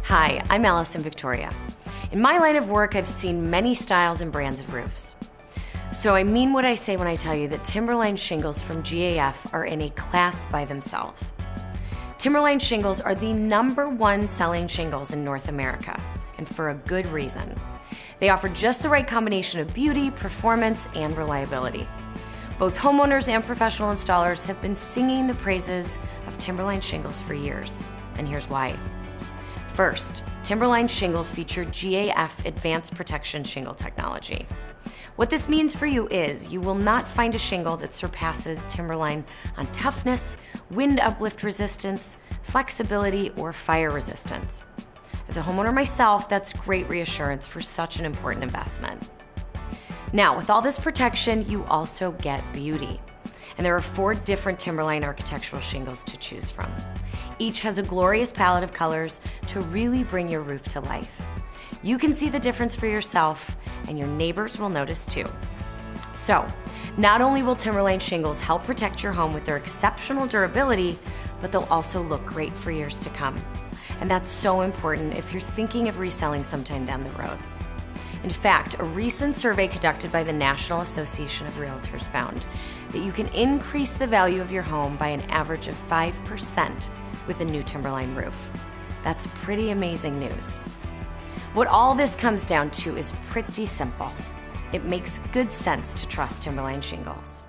Hi, I'm Alison Victoria. In my line of work, I've seen many styles and brands of roofs. So I mean what I say when I tell you that Timberline Shingles from GAF are in a class by themselves. Timberline Shingles are the #1 selling shingles in North America, and for a good reason. They offer just the right combination of beauty, performance, and reliability. Both homeowners and professional installers have been singing the praises of Timberline Shingles for years, and here's why. First, Timberline Shingles feature GAF Advanced Protection Shingle technology. What this means for you is you will not find a shingle that surpasses Timberline on toughness, wind uplift resistance, flexibility, or fire resistance. As a homeowner myself, that's great reassurance for such an important investment. Now, with all this protection, you also get beauty. And there are 4 different Timberline architectural shingles to choose from. Each has a glorious palette of colors to really bring your roof to life. You can see the difference for yourself, and your neighbors will notice too. So, not only will Timberline Shingles help protect your home with their exceptional durability, but they'll also look great for years to come. And that's so important if you're thinking of reselling sometime down the road. In fact, a recent survey conducted by the National Association of Realtors found that you can increase the value of your home by an average of 5% with a new Timberline roof. That's pretty amazing news. What all this comes down to is pretty simple. It makes good sense to trust Timberline Shingles.